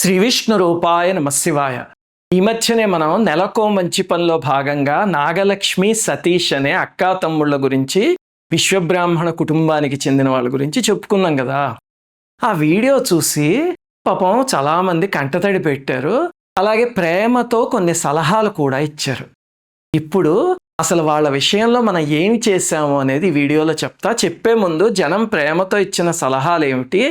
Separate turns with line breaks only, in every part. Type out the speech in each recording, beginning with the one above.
శ్రీ విష్ణు రూపాయ నమశివాయ. ఈ మధ్యనే మనం నెలకో మంచి పనిలో భాగంగా నాగలక్ష్మి, సతీష్ అనే అక్కా తమ్ముళ్ళ గురించి, విశ్వబ్రాహ్మణ కుటుంబానికి చెందిన వాళ్ళ గురించి చెప్పుకున్నాం కదా. ఆ వీడియో చూసి పాపం చాలామంది కంటతడి పెట్టారు, అలాగే ప్రేమతో కొన్ని సలహాలు కూడా ఇచ్చారు. ఇప్పుడు అసలు వాళ్ళ విషయంలో మనం ఏమి చేశాము అనేది వీడియోలో చెప్తా. చెప్పే ముందు జనం ప్రేమతో ఇచ్చిన సలహాలు ఏమిటి,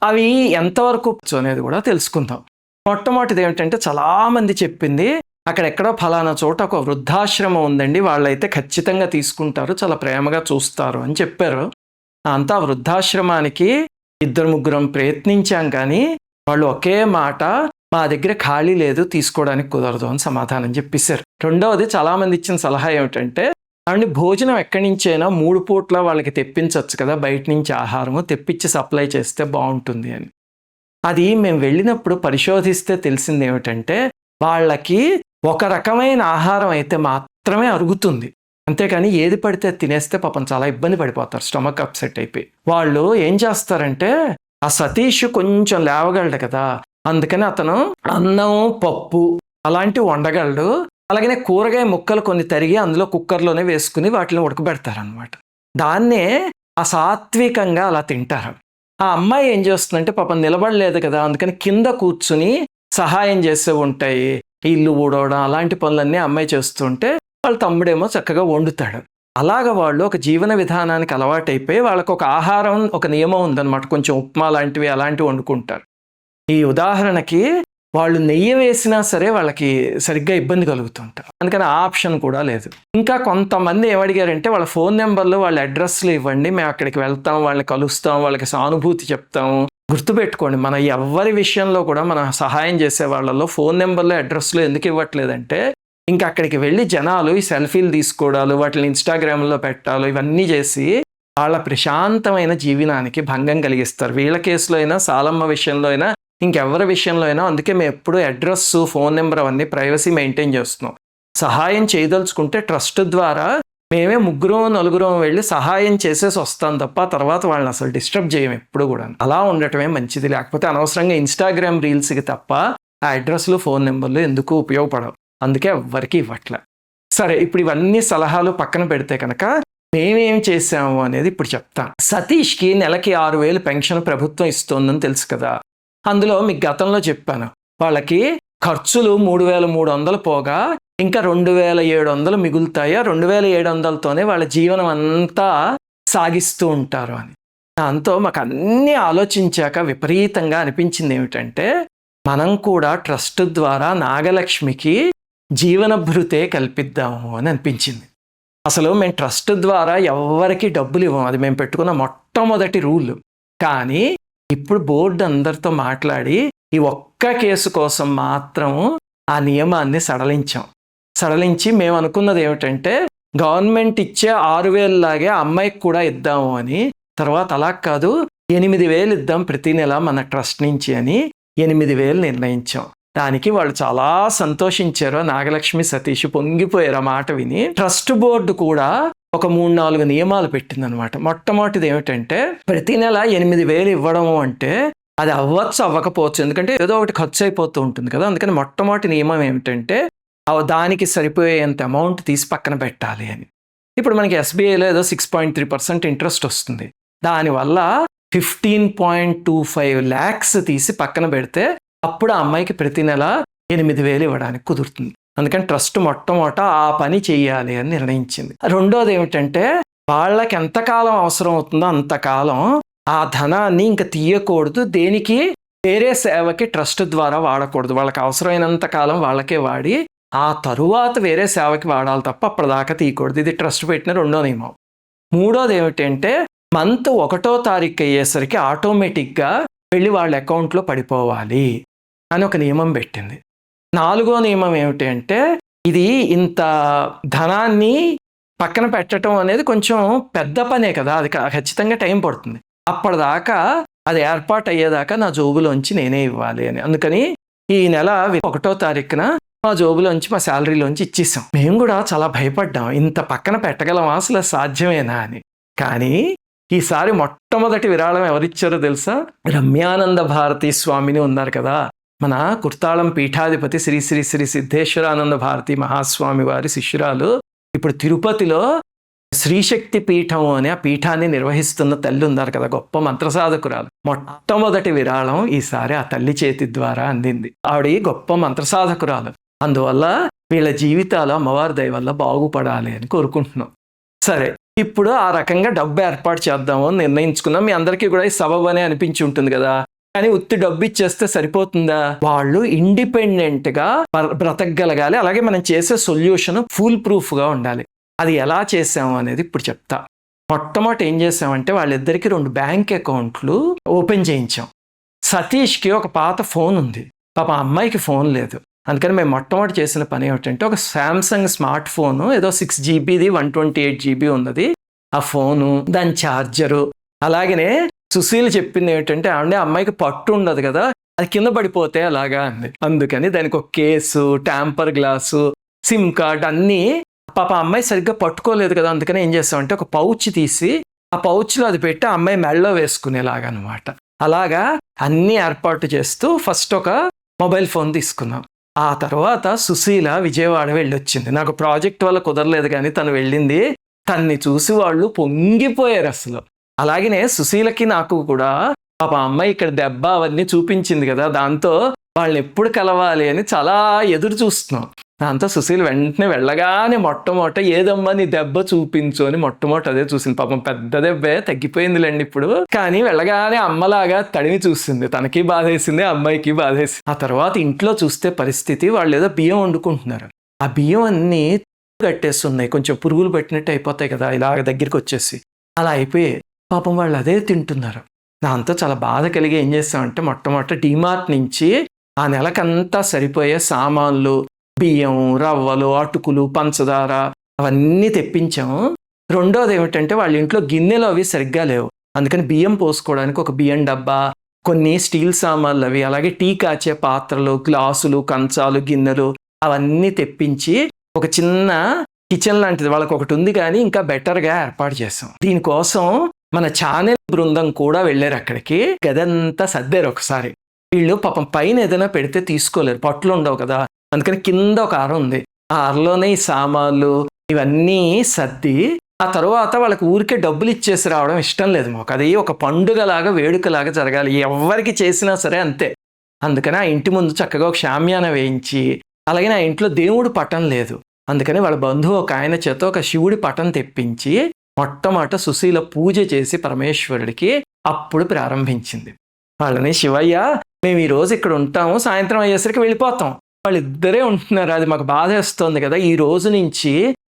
అవి ఎంతవరకు అనేది కూడా తెలుసుకుందాం. మొట్టమొదటిది ఏమిటంటే, చాలామంది చెప్పింది అక్కడెక్కడో ఫలానా చోట ఒక వృద్ధాశ్రమం ఉందండి, వాళ్ళైతే ఖచ్చితంగా తీసుకుంటారు, చాలా ప్రేమగా చూస్తారు అని చెప్పారు. అంతా వృద్ధాశ్రమానికి 2-3 ప్రయత్నించాం, కానీ వాళ్ళు ఒకే మాట, మా దగ్గర ఖాళీ లేదు, తీసుకోవడానికి కుదరదు అని సమాధానం చెప్పేశారు. రెండవది, చాలామంది ఇచ్చిన సలహా ఏమిటంటే, అండి భోజనం ఎక్కడి నుంచైనా 3 పూట్ల వాళ్ళకి తెప్పించవచ్చు కదా, బయట నుంచి ఆహారము తెప్పించి సప్లై చేస్తే బాగుంటుంది అని. అది మేము వెళ్ళినప్పుడు పరిశోధిస్తే తెలిసింది ఏమిటంటే, వాళ్ళకి ఒక రకమైన ఆహారం అయితే మాత్రమే అరుగుతుంది, అంతేకాని ఏది పడితే తినేస్తే పాపం చాలా ఇబ్బంది పడిపోతారు, స్టమక్ అప్సెట్ అయిపోయి. వాళ్ళు ఏం చేస్తారంటే, ఆ సతీష్ కొంచెం లేవగలడు కదా, అందుకని అతను అన్నం, పప్పు అలాంటివి వండగలడు. అలాగనే కూరగాయ ముక్కలు కొన్ని తరిగి అందులో కుక్కర్లోనే వేసుకుని వాటిని ఉడకబెడతారనమాట. దాన్నే ఆ సాత్వికంగా అలా తింటారు. ఆ అమ్మాయి ఏం చేస్తుందంటే, పాపం నిలబడలేదు కదా, అందుకని కింద కూర్చుని సహాయం చేసే ఉంటాయి, ఇల్లు ఊడవడం అలాంటి పనులన్నీ అమ్మాయి చేస్తుంటే, వాళ్ళ తమ్ముడేమో చక్కగా వండుతాడు. అలాగ వాళ్ళు ఒక జీవన విధానానికి అలవాటైపోయి వాళ్ళకు ఒక ఆహారం, ఒక నియమం ఉందన్నమాట. కొంచెం ఉప్మా లాంటివి అలాంటివి వండుకుంటారు. ఈ ఉదాహరణకి వాళ్ళు నెయ్యి వేసినా సరే వాళ్ళకి సరిగ్గా ఇబ్బంది కలుగుతుంటారు, అందుకని ఆ ఆప్షన్ కూడా లేదు. ఇంకా కొంతమంది ఏమడిగారంటే, వాళ్ళ ఫోన్ నెంబర్లు, వాళ్ళ అడ్రస్లు ఇవ్వండి, మేము అక్కడికి వెళ్తాం, వాళ్ళని కలుస్తాం, వాళ్ళకి సానుభూతి చెప్తాము. గుర్తుపెట్టుకోండి, మన ఎవరి విషయంలో కూడా మన సహాయం చేసే వాళ్ళలో ఫోన్ నెంబర్లు, అడ్రస్లు ఎందుకు ఇవ్వట్లేదంటే, ఇంకా అక్కడికి వెళ్ళి జనాలు ఈ సెల్ఫీలు తీసుకోవడాలు, వాటిని ఇన్స్టాగ్రామ్లో పెట్టాలి, ఇవన్నీ చేసి వాళ్ళ ప్రశాంతమైన జీవనానికి భంగం కలిగిస్తారు. వీళ్ళ కేసులో అయినా, సాలమ్మ విషయంలో అయినా, ఇంకెవరి విషయంలో అయినా. అందుకే మేము ఎప్పుడూ అడ్రస్, ఫోన్ నెంబర్ అవన్నీ ప్రైవసీ మెయింటైన్ చేస్తున్నాం. సహాయం చేయదలుచుకుంటే ట్రస్ట్ ద్వారా మేమే 3-4 వెళ్ళి సహాయం చేసేసి వస్తాం తప్ప, తర్వాత వాళ్ళని అసలు డిస్టర్బ్ చేయం ఎప్పుడు కూడా. అలా ఉండటమే మంచిది, లేకపోతే అనవసరంగా ఇన్స్టాగ్రామ్ రీల్స్కి తప్ప ఆ అడ్రస్లు, ఫోన్ నెంబర్లు ఎందుకు ఉపయోగపడవు, అందుకే ఎవ్వరికి ఇవ్వట్లే. సరే, ఇప్పుడు ఇవన్నీ సలహాలు పక్కన పెడితే కనుక మేమేం చేసాము అనేది ఇప్పుడు చెప్తాను. సతీష్కి నెలకి 6,000 పెన్షన్ ప్రభుత్వం ఇస్తోందని తెలుసు కదా. అందులో మీకు గతంలో చెప్పాను, వాళ్ళకి ఖర్చులు 3,300 పోగా ఇంకా 2,700 మిగులుతాయి. 2,700తోనే వాళ్ళ జీవనం అంతా సాగిస్తూ ఉంటారు అని. దాంతో మాకు అన్నీ ఆలోచించాక విపరీతంగా అనిపించింది ఏమిటంటే, మనం కూడా ట్రస్ట్ ద్వారా నాగలక్ష్మికి జీవన భృతే కల్పిద్దాము అని అనిపించింది. అసలు మేము ట్రస్ట్ ద్వారా ఎవరికి డబ్బులు ఇవ్వం, అది మేము పెట్టుకున్న మొట్టమొదటి రూల్. కానీ ఇప్పుడు బోర్డు అందరితో మాట్లాడి ఈ ఒక్క కేసు కోసం మాత్రం ఆ నియమాన్ని సడలించి మేము అనుకున్నది ఏమిటంటే, గవర్నమెంట్ ఇచ్చే 6,000 లాగే అమ్మాయికి కూడా ఇద్దాము అని. తర్వాత అలా కాదు, 8,000 ఇద్దాం ప్రతి నెల మన ట్రస్ట్ నుంచి అని 8,000 నిర్ణయించాం. దానికి వాళ్ళు చాలా సంతోషించారు. నాగలక్ష్మి, సతీష్ పొంగిపోయారు ఆ మాట విని. ట్రస్ట్ బోర్డు కూడా ఒక 3-4 నియమాలు పెట్టిందనమాట. మొట్టమొదటిది ఏమిటంటే, ప్రతి నెల 8,000 ఇవ్వడము అంటే అది అవ్వచ్చు, అవ్వకపోవచ్చు, ఎందుకంటే ఏదో ఒకటి ఖర్చు అయిపోతూ ఉంటుంది కదా. అందుకని మొట్టమొదటి నియమం ఏమిటంటే, దానికి సరిపోయేంత అమౌంట్ తీసి పక్కన పెట్టాలి అని. ఇప్పుడు మనకి ఎస్బీఐలో ఏదో 6.3% ఇంట్రెస్ట్ వస్తుంది. దానివల్ల 15.25 lakhs తీసి పక్కన పెడితే అప్పుడు ఆ అమ్మాయికి ప్రతి నెల 8,000 ఇవ్వడానికి కుదురుతుంది. అందుకని ట్రస్ట్ మొట్టమొదట ఆ పని చేయాలి అని నిర్ణయించింది. రెండోది ఏమిటంటే, వాళ్ళకి ఎంతకాలం అవసరం అవుతుందో అంతకాలం ఆ ధనాన్ని ఇంకా తీయకూడదు, దేనికి వేరే సేవకి ట్రస్ట్ ద్వారా వాడకూడదు. వాళ్ళకి అవసరమైనంత కాలం వాళ్ళకే వాడి ఆ తరువాత వేరే సేవకి వాడాలి తప్ప అప్పటిదాకా తీయకూడదు. ఇది ట్రస్ట్ పెట్టిన రెండో నియమం. మూడోది ఏమిటంటే, మంత్ 1వ తారీఖు అయ్యేసరికి ఆటోమేటిక్గా వెళ్ళి వాళ్ళ అకౌంట్లో పడిపోవాలి అని ఒక నియమం పెట్టింది. 4వ నియమం ఏమిటి అంటే, ఇది ఇంత ధనాన్ని పక్కన పెట్టడం అనేది కొంచెం పెద్ద పనే కదా, అది ఖచ్చితంగా టైం పడుతుంది. అప్పటిదాకా అది ఏర్పాటు అయ్యేదాకా నా జోబులోంచి నేనే ఇవ్వాలి అని. అందుకని ఈ నెల 1వ తారీఖున మా జోబులోంచి, మా శాలరీలోంచి ఇచ్చేసాం. మేము కూడా చాలా భయపడ్డాం, ఇంత పక్కన పెట్టగలమా, అసలు సాధ్యమేనా అని. కానీ ఈసారి మొట్టమొదటి విరాళం ఎవరిచ్చారో తెలుసా? రమ్యానంద భారతీ స్వామిని ఉన్నారు కదా, మన కుర్తాళం పీఠాధిపతి శ్రీ శ్రీ శ్రీ సిద్ధేశ్వరానంద భారతి మహాస్వామి వారి శిష్యురాలు ఇప్పుడు తిరుపతిలో శ్రీశక్తి పీఠం అనే ఆ పీఠాన్ని నిర్వహిస్తున్న తల్లి ఉన్నారు కదా, గొప్ప మంత్రసాధకురాలు. మొట్టమొదటి విరాళం ఈసారి ఆ తల్లి చేతి ద్వారా అందింది. ఆవిడ గొప్ప మంత్రసాధకురాలు, అందువల్ల వీళ్ళ జీవితాలు అమ్మవారి దయ వల్ల బాగుపడాలి అని కోరుకుంటున్నాం. సరే, ఇప్పుడు ఆ రకంగా డబ్బు ఏర్పాటు చేద్దాము అని నిర్ణయించుకున్నాం. మీ అందరికీ కూడా ఈ సబబు అనే అనిపించి ఉంటుంది కదా, కానీ ఉత్తి డబ్బు ఇచ్చేస్తే సరిపోతుందా? వాళ్ళు ఇండిపెండెంట్గా బ్రతకగలగాలి. అలాగే మనం చేసే సొల్యూషన్ ఫుల్ ప్రూఫ్గా ఉండాలి. అది ఎలా చేసాము అనేది ఇప్పుడు చెప్తా. మొట్టమొదటి ఏం చేసామంటే వాళ్ళిద్దరికి 2 బ్యాంక్ అకౌంట్లు ఓపెన్ చేయించాం. సతీష్కి ఒక పాత ఫోన్ ఉంది, పాప అమ్మాయికి ఫోన్ లేదు. అందుకని మేము మొట్టమొదటి చేసిన పని ఏమిటంటే ఒక శాంసంగ్ స్మార్ట్ ఫోను, ఏదో 6 జీబీది 128 జీబీ ఉన్నది ఆ ఫోను, దాని ఛార్జరు. అలాగనే సుశీల్ చెప్పింది ఏమిటంటే అమ్మాయికి పట్టు ఉండదు కదా, అది కింద పడిపోతే అలాగా అంది. అందుకని దానికి ఒక case, tamper glass, SIM card అన్నీ. పాప అమ్మాయి సరిగ్గా పట్టుకోలేదు కదా, అందుకని ఏం చేస్తామంటే ఒక పౌచ్ తీసి ఆ పౌచ్లో అది పెట్టి ఆ అమ్మాయి మెడలో వేసుకునేలాగా అనమాట. అలాగా అన్నీ ఏర్పాటు చేస్తూ ఫస్ట్ ఒక మొబైల్ ఫోన్ తీసుకున్నాం. ఆ తర్వాత సుశీల విజయవాడ వెళ్ళొచ్చింది. నాకు ప్రాజెక్ట్ వల్ల కుదరలేదు, కానీ తను వెళ్ళింది. తన్ని చూసి వాళ్ళు పొంగిపోయారు అసలు. అలాగనే సుశీలకి నాకు కూడా పాప అమ్మాయి ఇక్కడ దెబ్బ అవన్నీ చూపించింది కదా, దాంతో వాళ్ళని ఎప్పుడు కలవాలి అని చాలా ఎదురు చూస్తున్నాం. దాంతో సుశీల్ వెంటనే వెళ్ళగానే మొట్టమొదట ఏదమ్మా నీ దెబ్బ చూపించు అని మొట్టమొదట అదే చూసింది. పాపం పెద్ద దెబ్బే, తగ్గిపోయిందిలేండి ఇప్పుడు, కానీ వెళ్ళగానే అమ్మలాగా తడివి చూసింది. తనకి బాధేసింది, అమ్మాయికి బాధేసింది. ఆ తర్వాత ఇంట్లో చూస్తే పరిస్థితి, వాళ్ళు ఏదో బియ్యం వండుకుంటున్నారు. ఆ బియ్యం అన్నీ కట్టేస్తున్నాయి, కొంచెం పురుగులు పెట్టినట్టు అయిపోతాయి కదా, ఇలాగ దగ్గరికి వచ్చేసి అలా అయిపోయి పాపం వాళ్ళు అదే తింటున్నారు. దాంతో చాలా బాధ కలిగి ఏం చేస్తామంటే మొట్టమొదట డీమార్ట్ నుంచి ఆ నెలకంతా సరిపోయే సామాన్లు, బియ్యం, రవ్వలు, అటుకులు, పంచదార అవన్నీ తెప్పించాము. రెండోది ఏమిటంటే వాళ్ళ ఇంట్లో గిన్నెలు అవి సరిగ్గా లేవు, అందుకని బియ్యం పోసుకోవడానికి ఒక బియ్యం డబ్బా, కొన్ని స్టీల్ సామాన్లు అవి, అలాగే టీ కాచే పాత్రలు, గ్లాసులు, కంచాలు, గిన్నెలు అవన్నీ తెప్పించి ఒక చిన్న కిచెన్ లాంటిది వాళ్ళకి ఒకటి ఉంది, కానీ ఇంకా బెటర్గా ఏర్పాటు చేసాం. దీనికోసం మన ఛానల్ బృందం కూడా వెళ్ళారు అక్కడికి. గదంతా సర్దారు ఒకసారి. వీళ్ళు పాపం పైన ఏదైనా పెడితే తీసుకోలేరు, పట్లు ఉండవు కదా, అందుకని కింద ఒక అర ఉంది, ఆ అరలోనే ఈ సామాన్లు ఇవన్నీ సర్ది ఆ తర్వాత వాళ్ళకి ఊరికే డబ్బులు ఇచ్చేసి రావడం ఇష్టం లేదు మాకు. అది ఒక పండుగలాగా, వేడుకలాగా జరగాలి, ఎవరికి చేసినా సరే అంతే. అందుకని ఆ ఇంటి ముందు చక్కగా ఒక షామ్యాన వేయించి, అలాగే ఆ ఇంట్లో దేవుడు పటం లేదు, అందుకని వాళ్ళ బంధువు ఒక ఆయన చేత ఒక శివుడి పటం తెప్పించి మొట్టమొదట సుశీల పూజ చేసి పరమేశ్వరుడికి అప్పుడు ప్రారంభించింది. వాళ్ళని, శివయ్య మేము ఈరోజు ఇక్కడ ఉంటాము, సాయంత్రం అయ్యేసరికి వెళ్ళిపోతాం, వాళ్ళిద్దరే ఉంటున్నారు, అది మాకు బాధ వేస్తుంది కదా, ఈ రోజు నుంచి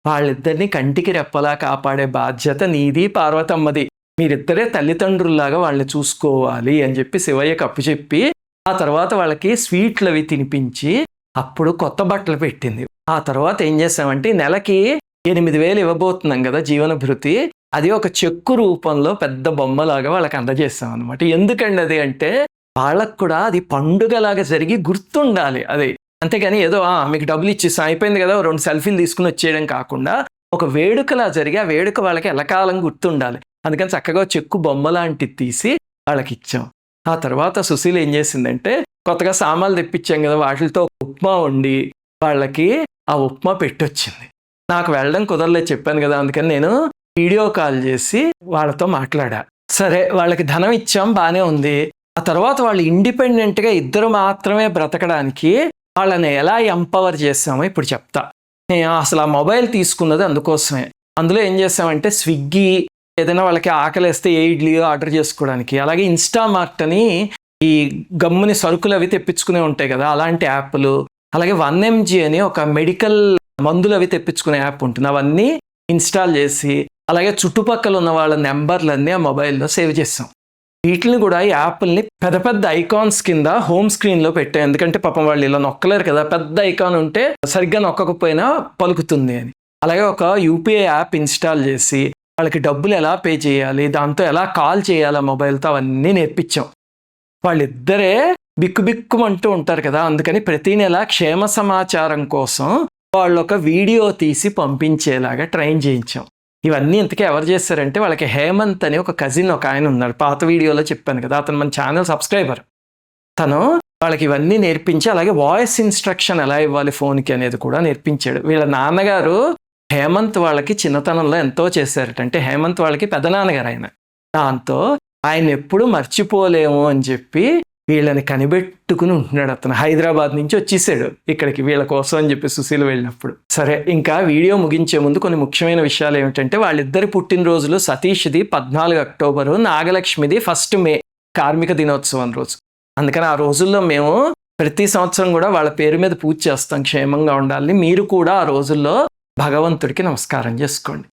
వాళ్ళిద్దరిని కంటికి రెప్పలా కాపాడే బాధ్యత నీది, పార్వతమ్మది, మీరిద్దరే తల్లిదండ్రుల్లాగా వాళ్ళని చూసుకోవాలి అని చెప్పి శివయ్యకి అప్పుచెప్పి ఆ తర్వాత వాళ్ళకి స్వీట్లు అవి తినిపించి అప్పుడు కొత్త బట్టలు పెట్టింది. ఆ తర్వాత ఏం చేసామంటే నెలకి 8,000 ఇవ్వబోతున్నాం కదా జీవన భృతి, అది ఒక చెక్కు రూపంలో పెద్ద బొమ్మలాగా వాళ్ళకి అందజేస్తాం అనమాట. ఎందుకండి అది అంటే వాళ్ళకు కూడా అది పండుగలాగా జరిగి గుర్తుండాలి అది, అంతేగాని ఏదో మీకు డబ్బులు ఇచ్చేసి అయిపోయింది కదా 2 సెల్ఫీలు తీసుకుని వచ్చేయడం కాకుండా ఒక వేడుకలా జరిగి ఆ వేడుక వాళ్ళకి ఎల్లకాలం గుర్తుండాలి. అందుకని చక్కగా చెక్కు బొమ్మ లాంటిది తీసి వాళ్ళకి ఇచ్చాం. ఆ తర్వాత సుశీల ఏం చేసిందంటే కొత్తగా సామాన్లు తెప్పించాం కదా, వాటితో ఉప్మా వండి వాళ్ళకి ఆ ఉప్మా పెట్టొచ్చింది. నాకు వెళ్ళడం కుదరలేదు చెప్పాను కదా, అందుకని నేను వీడియో కాల్ చేసి వాళ్ళతో మాట్లాడా. సరే వాళ్ళకి ధనం ఇచ్చాం, బాగానే ఉంది. ఆ తర్వాత వాళ్ళు ఇండిపెండెంట్గా ఇద్దరు మాత్రమే బ్రతకడానికి వాళ్ళని ఎలా ఎంపవర్ చేసామో ఇప్పుడు చెప్తా. నేను అసలు ఆ మొబైల్ తీసుకున్నది అందుకోసమే. అందులో ఏం చేసామంటే స్విగ్గీ, ఏదైనా వాళ్ళకి ఆకలిస్తే ఏ ఇడ్లీయో ఆర్డర్ చేసుకోవడానికి, అలాగే ఇన్స్టామార్ట్ అని ఈ గమ్ముని సరుకులు అవి తెప్పించుకునే ఉంటాయి కదా అలాంటి యాప్లు, అలాగే 1mg అని ఒక మెడికల్ మందులు అవి తెప్పించుకునే యాప్ ఉంటుంది, అవన్నీ ఇన్స్టాల్ చేసి అలాగే చుట్టుపక్కల ఉన్న వాళ్ళ నెంబర్లన్నీ ఆ మొబైల్లో సేవ్ చేసాం. వీటిని కూడా ఈ యాప్ని పెద్ద పెద్ద ఐకాన్స్ కింద హోమ్ స్క్రీన్లో పెట్టాం, ఎందుకంటే పాపం వాళ్ళు ఇలా నొక్కలేరు కదా, పెద్ద ఐకాన్ ఉంటే సరిగ్గా నొక్కకపోయినా పలుకుతుంది అని. అలాగే ఒక యూపీఐ యాప్ ఇన్స్టాల్ చేసి వాళ్ళకి డబ్బులు ఎలా పే చేయాలి, దాంతో ఎలా కాల్ చేయాలి మొబైల్తో అవన్నీ నేర్పించాం. వాళ్ళిద్దరే బిక్కుబిక్కుమంటూ ఉంటారు కదా, అందుకని ప్రతి నెల క్షేమ సమాచారం కోసం వాళ్ళు ఒక వీడియో తీసి పంపించేలాగా ట్రైన్ చేయించాం. ఇవన్నీ ఇంతకీ ఎవరు చేస్తారంటే వాళ్ళకి హేమంత్ అని ఒక కజిన్ ఒక ఆయన ఉన్నాడు, పాత వీడియోలో చెప్పాను కదా, అతను మన ఛానల్ సబ్స్క్రైబర్. తను వాళ్ళకి ఇవన్నీ నేర్పించి అలాగే వాయిస్ ఇన్స్ట్రక్షన్ ఎలా ఇవ్వాలి ఫోన్కి అనేది కూడా నేర్పించాడు. వీళ్ళ నాన్నగారు హేమంత్ వాళ్ళకి చిన్నతనంలో ఎంతో చేశారట. అంటే హేమంత్ వాళ్ళకి పెదనాన్నగారు ఆయన. దాంతో ఆయన ఎప్పుడు మర్చిపోలేము అని చెప్పి వీళ్ళని కనిపెట్టుకుని ఉంటున్నాడు. అతను హైదరాబాద్ నుంచి వచ్చేసాడు ఇక్కడికి వీళ్ళ కోసం అని చెప్పి సుశీల వెళ్ళినప్పుడు. సరే, ఇంకా వీడియో ముగించే ముందు కొన్ని ముఖ్యమైన విషయాలు ఏమిటంటే, వాళ్ళిద్దరి పుట్టినరోజులు సతీష్ది 14 అక్టోబరు, నాగలక్ష్మిది 1 మే కార్మిక దినోత్సవం రోజు. అందుకని ఆ రోజుల్లో మేము ప్రతి సంవత్సరం కూడా వాళ్ళ పేరు మీద పూజ చేస్తాం, క్షేమంగా ఉండాలని. మీరు కూడా ఆ రోజుల్లో భగవంతుడికి నమస్కారం చేసుకోండి.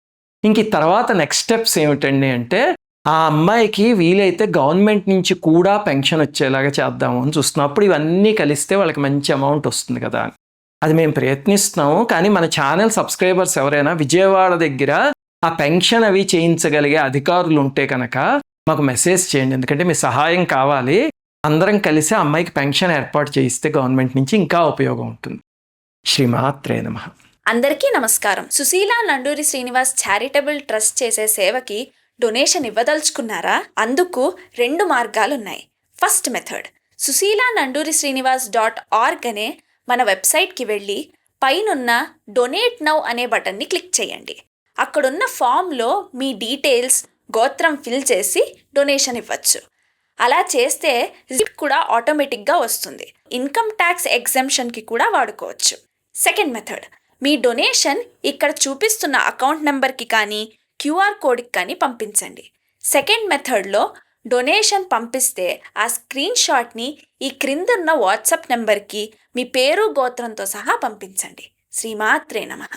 ఇంక ఈ తర్వాత నెక్స్ట్ స్టెప్స్ ఏమిటండి అంటే, ఆ అమ్మాయికి వీలైతే గవర్నమెంట్ నుంచి కూడా పెన్షన్ వచ్చేలాగా చేద్దాము అని చూస్తున్నాం. అప్పుడు ఇవన్నీ కలిస్తే వాళ్ళకి మంచి అమౌంట్ వస్తుంది కదా అని. అది మేము ప్రయత్నిస్తున్నాము. కానీ మన ఛానల్ సబ్స్క్రైబర్స్ ఎవరైనా విజయవాడ దగ్గర ఆ పెన్షన్ అవి చేయించగలిగే అధికారులు ఉంటే కనుక మాకు మెసేజ్ చేయండి. ఎందుకంటే మీ సహాయం కావాలి. అందరం కలిసి ఆ అమ్మాయికి పెన్షన్ ఏర్పాటు చేయిస్తే గవర్నమెంట్ నుంచి ఇంకా ఉపయోగం ఉంటుంది. శ్రీమాత్రే నమః.
అందరికీ నమస్కారం. సుశీల నండూరి శ్రీనివాస్ చారిటబుల్ ట్రస్ట్ చేసే సేవకి డొనేషన్ ఇవ్వదలుచుకున్నారా? అందుకు 2 మార్గాలున్నాయి. ఫస్ట్ మెథడ్, susila-nanduri-srinivas.org అనే మన వెబ్సైట్కి వెళ్ళి పైనున్న డొనేట్ నౌ అనే బటన్ని క్లిక్ చేయండి. అక్కడున్న ఫామ్లో మీ డీటెయిల్స్, గోత్రం ఫిల్ చేసి డొనేషన్ ఇవ్వచ్చు. అలా చేస్తే రిసిప్ట్ కూడా ఆటోమేటిక్గా వస్తుంది. ఇన్కమ్ ట్యాక్స్ ఎగ్జెంప్షన్కి కూడా వాడుకోవచ్చు. సెకండ్ మెథడ్, మీ డొనేషన్ ఇక్కడ చూపిస్తున్న అకౌంట్ నెంబర్కి కానీ QR కోడ్కి కానీ పంపించండి. సెకండ్ మెథడ్లో డొనేషన్ పంపిస్తే ఆ స్క్రీన్ షాట్ని ఈ క్రిందున్న వాట్సాప్ నెంబర్కి మీ పేరు, గోత్రంతో సహా పంపించండి. శ్రీమాత్రే నమః.